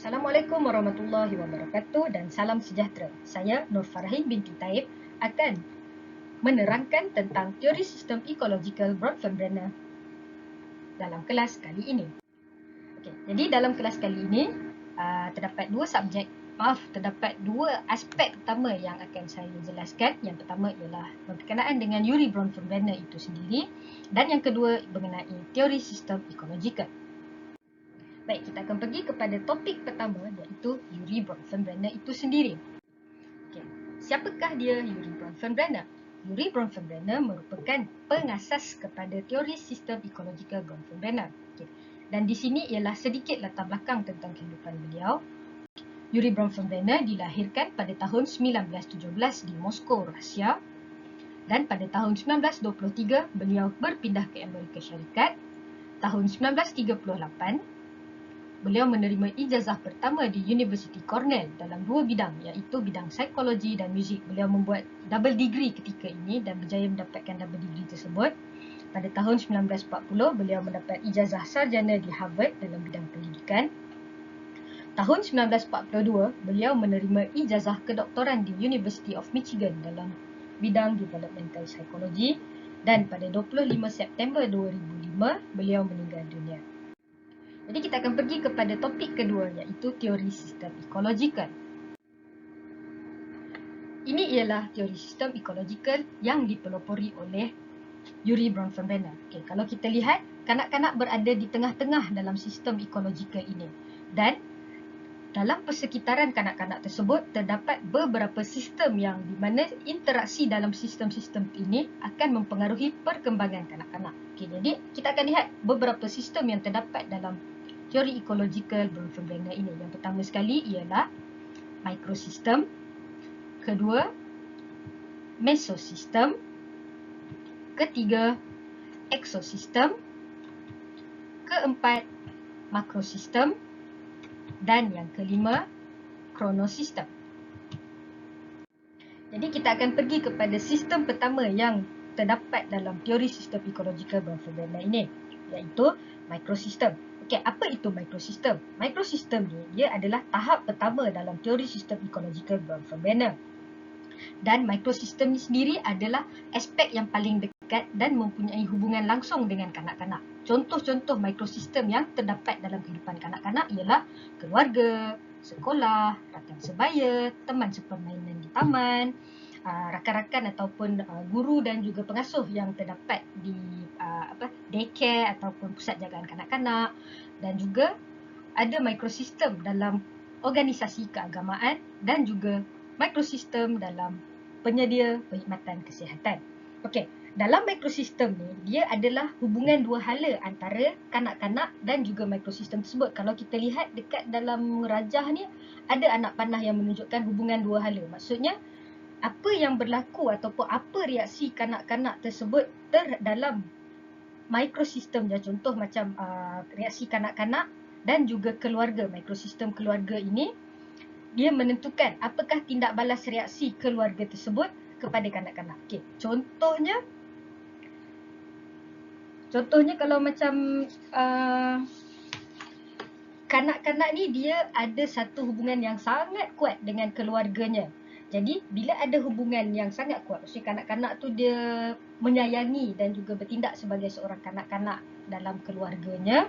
Assalamualaikum warahmatullahi wabarakatuh dan salam sejahtera. Saya Nur Farahin binti Taib akan menerangkan tentang teori sistem ekologikal Bronfenbrenner dalam kelas kali ini. Okey, jadi dalam kelas kali ini terdapat dua aspek utama yang akan saya jelaskan. Yang pertama ialah berkenaan dengan Yuri Bronfenbrenner itu sendiri dan yang kedua mengenai teori sistem ekologikal. Baik, kita akan pergi kepada topik pertama iaitu Yuri Bronfenbrenner itu sendiri. Okay. Siapakah dia Yuri Bronfenbrenner? Yuri Bronfenbrenner merupakan pengasas kepada teori sistem ekologikal Bronfenbrenner. Okay. Dan di sini ialah sedikit latar belakang tentang kehidupan beliau. Yuri Bronfenbrenner dilahirkan pada tahun 1917 di Moskow, Rusia. Dan pada tahun 1923 beliau berpindah ke Amerika Syarikat. Tahun 1938 beliau menerima ijazah pertama di University Cornell dalam dua bidang, iaitu bidang psikologi dan muzik. Beliau membuat double degree ketika ini dan berjaya mendapatkan double degree tersebut. Pada tahun 1940 beliau mendapat ijazah sarjana di Harvard dalam bidang pendidikan. Tahun 1942 beliau menerima ijazah kedoktoran di University of Michigan dalam bidang developmental psychology dan pada 25 September 2005 beliau meninggal dunia. Jadi kita akan pergi kepada topik kedua iaitu teori sistem ekologikal. Ini ialah teori sistem ekologikal yang dipelopori oleh Yuri Bronfenbrenner. Okay, kalau kita lihat, kanak-kanak berada di tengah-tengah dalam sistem ekologikal ini. Dan dalam persekitaran kanak-kanak tersebut terdapat beberapa sistem yang di mana interaksi dalam sistem-sistem ini akan mempengaruhi perkembangan kanak-kanak. Okay, jadi kita akan lihat beberapa sistem yang terdapat dalam teori ekologikal Bronfenbrenner ini. Yang pertama sekali ialah mikrosistem, kedua mesosistem, ketiga eksosistem, keempat makrosistem dan yang kelima kronosistem. Jadi kita akan pergi kepada sistem pertama yang terdapat dalam teori sistem ekologikal Bronfenbrenner ini, iaitu mikrosistem. Okey, apa itu mikrosistem? Mikrosistem ni dia adalah tahap pertama dalam teori sistem ekologikal Bronfenbrenner. Dan mikrosistem ni sendiri adalah aspek yang paling dekat dan mempunyai hubungan langsung dengan kanak-kanak. Contoh-contoh mikrosistem yang terdapat dalam kehidupan kanak-kanak ialah keluarga, sekolah, rakan sebaya, teman sepermainan di taman, rakan-rakan ataupun guru dan juga pengasuh yang terdapat di daycare ataupun pusat jagaan kanak-kanak, dan juga ada mikrosistem dalam organisasi keagamaan dan juga mikrosistem dalam penyedia perkhidmatan kesihatan. Okey, dalam mikrosistem ni dia adalah hubungan dua hala antara kanak-kanak dan juga mikrosistem tersebut. Kalau kita lihat dekat dalam rajah ni ada anak panah yang menunjukkan hubungan dua hala. Maksudnya apa yang berlaku ataupun apa reaksi kanak-kanak tersebut dalam mikrosistem dia. Contoh macam reaksi kanak-kanak dan juga keluarga. Mikrosistem keluarga ini dia menentukan apakah tindak balas reaksi keluarga tersebut kepada kanak-kanak. Okay. Contohnya kalau macam kanak-kanak ni dia ada satu hubungan yang sangat kuat dengan keluarganya. Jadi bila ada hubungan yang sangat kuat, maksudnya kanak-kanak tu dia menyayangi dan juga bertindak sebagai seorang kanak-kanak dalam keluarganya.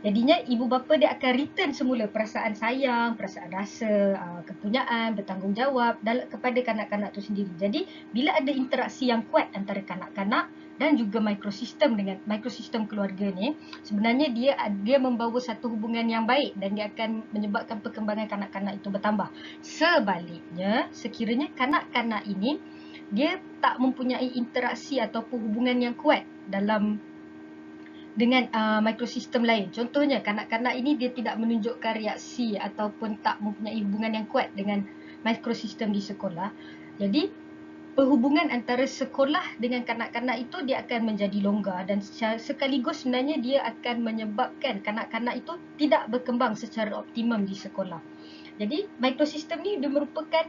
Jadinya ibu bapa dia akan return semula perasaan sayang, perasaan rasa, kepunyaan, bertanggungjawab kepada kanak-kanak tu sendiri. Jadi bila ada interaksi yang kuat antara kanak-kanak dan juga mikrosistem keluarga ni, sebenarnya dia membawa satu hubungan yang baik dan dia akan menyebabkan perkembangan kanak-kanak itu bertambah. Sebaliknya, sekiranya kanak-kanak ini dia tak mempunyai interaksi ataupun hubungan yang kuat dengan mikrosistem lain. Contohnya, kanak-kanak ini dia tidak menunjukkan reaksi ataupun tak mempunyai hubungan yang kuat dengan mikrosistem di sekolah. Jadi perhubungan antara sekolah dengan kanak-kanak itu dia akan menjadi longgar dan sekaligus sebenarnya dia akan menyebabkan kanak-kanak itu tidak berkembang secara optimum di sekolah. Jadi mikrosistem ni dia merupakan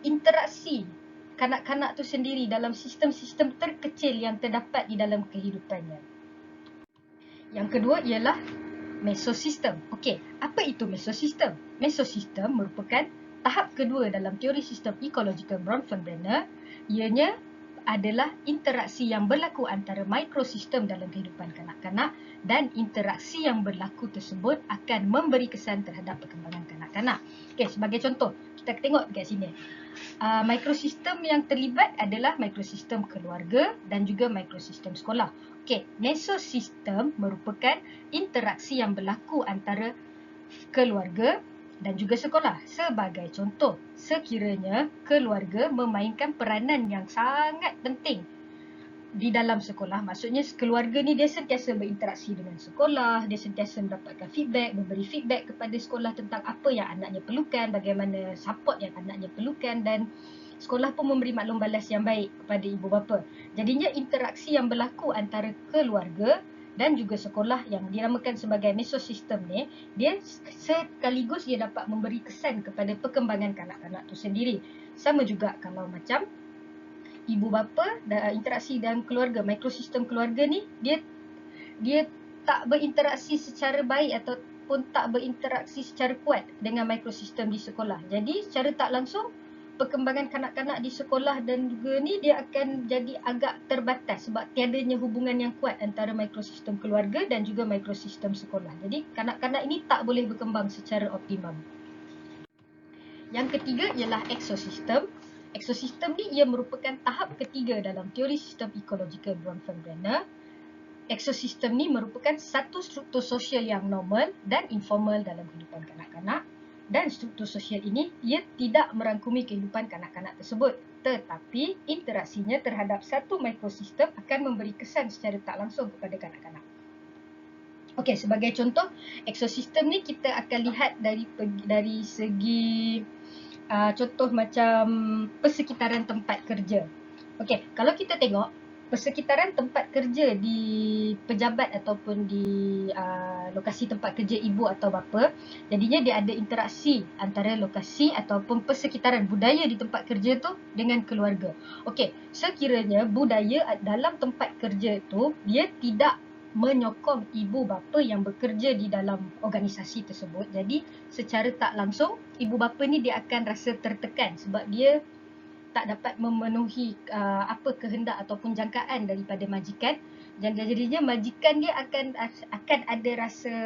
interaksi kanak-kanak tu sendiri dalam sistem-sistem terkecil yang terdapat di dalam kehidupannya. Yang kedua ialah mesosistem. Okey, apa itu mesosistem? Mesosistem merupakan tahap kedua dalam teori sistem ekologikal Bronfenbrenner. Ianya adalah interaksi yang berlaku antara mikrosistem dalam kehidupan kanak-kanak, dan interaksi yang berlaku tersebut akan memberi kesan terhadap perkembangan kanak-kanak. Okey, sebagai contoh, kita tengok dekat sini. Mikrosistem yang terlibat adalah mikrosistem keluarga dan juga mikrosistem sekolah. Okey, mesosistem merupakan interaksi yang berlaku antara keluarga dan juga sekolah. Sebagai contoh, sekiranya keluarga memainkan peranan yang sangat penting di dalam sekolah, maksudnya keluarga ni dia sentiasa berinteraksi dengan sekolah, dia sentiasa mendapatkan feedback, memberi feedback kepada sekolah tentang apa yang anaknya perlukan, bagaimana support yang anaknya perlukan, dan sekolah pun memberi maklum balas yang baik kepada ibu bapa. Jadinya interaksi yang berlaku antara keluarga dan juga sekolah yang dinamakan sebagai mesosistem ni, dia sekaligus dia dapat memberi kesan kepada perkembangan kanak-kanak tu sendiri. Sama juga kalau macam ibu bapa, interaksi dalam keluarga, mikrosistem keluarga ni, dia tak berinteraksi secara baik ataupun tak berinteraksi secara kuat dengan mikrosistem di sekolah. Jadi secara tak langsung, perkembangan kanak-kanak di sekolah dan juga ni dia akan jadi agak terbatas sebab tiadanya hubungan yang kuat antara mikrosistem keluarga dan juga mikrosistem sekolah. Jadi kanak-kanak ini tak boleh berkembang secara optimum. Yang ketiga ialah ekosistem. Ekosistem ni ia merupakan tahap ketiga dalam teori sistem ekologikal Bronfenbrenner. Ekosistem ni merupakan satu struktur sosial yang normal dan informal dalam kehidupan kanak-kanak. Dan struktur sosial ini, ia tidak merangkumi kehidupan kanak-kanak tersebut. Tetapi, interaksinya terhadap satu mikrosistem akan memberi kesan secara tak langsung kepada kanak-kanak. Okey, sebagai contoh, ekosistem ni kita akan lihat dari segi contoh macam persekitaran tempat kerja. Okey, kalau kita tengok persekitaran tempat kerja di pejabat ataupun di lokasi tempat kerja ibu atau bapa, jadinya dia ada interaksi antara lokasi ataupun persekitaran budaya di tempat kerja tu dengan keluarga. Okey, sekiranya budaya dalam tempat kerja tu dia tidak menyokong ibu bapa yang bekerja di dalam organisasi tersebut, jadi secara tak langsung ibu bapa ni dia akan rasa tertekan sebab dia tak dapat memenuhi apa kehendak ataupun jangkaan daripada majikan, dan jadinya majikan dia akan ada rasa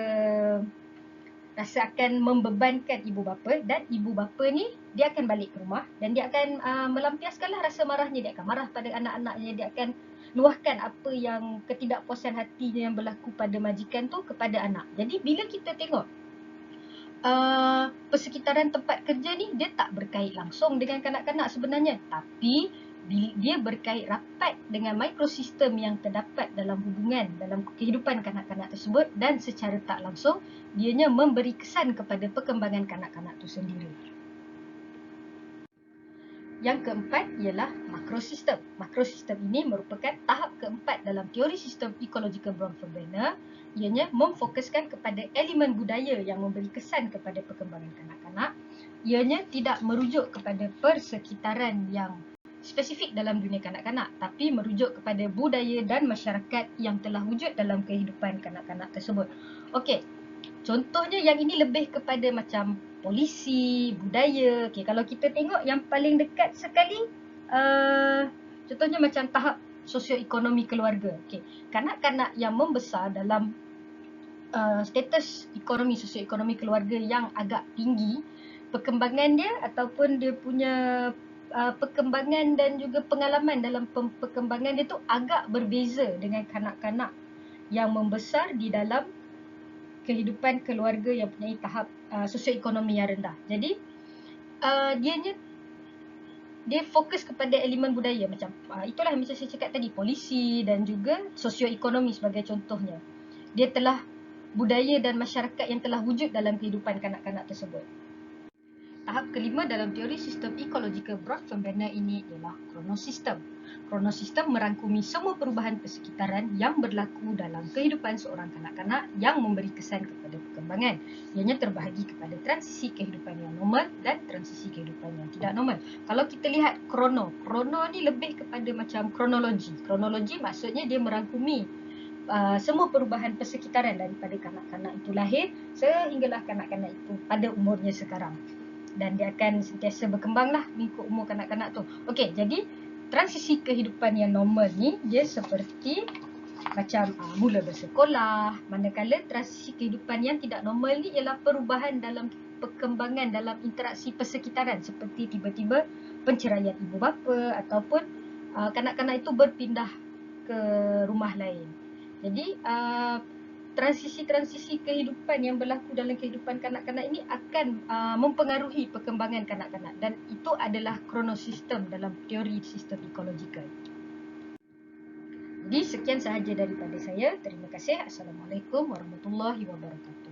akan membebankan ibu bapa, dan ibu bapa ni dia akan balik ke rumah dan dia akan melampiaskanlah rasa marahnya, dia akan marah pada anak-anaknya, dia akan luahkan apa yang ketidakpuasan hatinya yang berlaku pada majikan tu kepada anak. Jadi bila kita tengok persekitaran tempat kerja ni dia tak berkait langsung dengan kanak-kanak sebenarnya, tapi dia berkait rapat dengan mikrosistem yang terdapat dalam hubungan dalam kehidupan kanak-kanak tersebut, dan secara tak langsung dianya memberi kesan kepada perkembangan kanak-kanak itu sendiri. Yang keempat ialah makrosistem. Makrosistem ini merupakan tahap keempat dalam teori sistem ekologikal Bronfenbrenner. Ianya memfokuskan kepada elemen budaya yang memberi kesan kepada perkembangan kanak-kanak. Ianya tidak merujuk kepada persekitaran yang spesifik dalam dunia kanak-kanak, tapi merujuk kepada budaya dan masyarakat yang telah wujud dalam kehidupan kanak-kanak tersebut. Okey, contohnya yang ini lebih kepada macam polisi, budaya. Okay, kalau kita tengok yang paling dekat sekali, contohnya macam tahap sosioekonomi keluarga. Okay, kanak-kanak yang membesar dalam status ekonomi, sosioekonomi keluarga yang agak tinggi, perkembangan dia ataupun dia punya perkembangan dan juga pengalaman dalam perkembangan dia tu agak berbeza dengan kanak-kanak yang membesar di dalam kehidupan keluarga yang mempunyai tahap sosioekonomi yang rendah. Jadi dia fokus kepada elemen budaya macam itulah macam saya cakap tadi, polisi dan juga sosioekonomi sebagai contohnya. Dia telah budaya dan masyarakat yang telah wujud dalam kehidupan kanak-kanak tersebut. Tahap kelima dalam teori sistem ekologikal Bronfenbrenner ini ialah kronosistem. Kronosistem merangkumi semua perubahan persekitaran yang berlaku dalam kehidupan seorang kanak-kanak yang memberi kesan kepada perkembangan. Ianya terbahagi kepada transisi kehidupan yang normal dan transisi kehidupan yang tidak normal. Kalau kita lihat krono ni lebih kepada macam kronologi. Kronologi maksudnya dia merangkumi semua perubahan persekitaran daripada kanak-kanak itu lahir sehinggalah kanak-kanak itu pada umurnya sekarang. Dan dia akan sentiasa berkembang lah mengikut umur kanak-kanak tu. Okey, jadi transisi kehidupan yang normal ni dia seperti macam mula bersekolah, manakala transisi kehidupan yang tidak normal ni ialah perubahan dalam perkembangan dalam interaksi persekitaran seperti tiba-tiba penceraian ibu bapa ataupun kanak-kanak itu berpindah ke rumah lain. Jadi transisi-transisi kehidupan yang berlaku dalam kehidupan kanak-kanak ini akan mempengaruhi perkembangan kanak-kanak dan itu adalah kronosistem dalam teori sistem ekologikal. Jadi sekian sahaja daripada saya. Terima kasih. Assalamualaikum warahmatullahi wabarakatuh.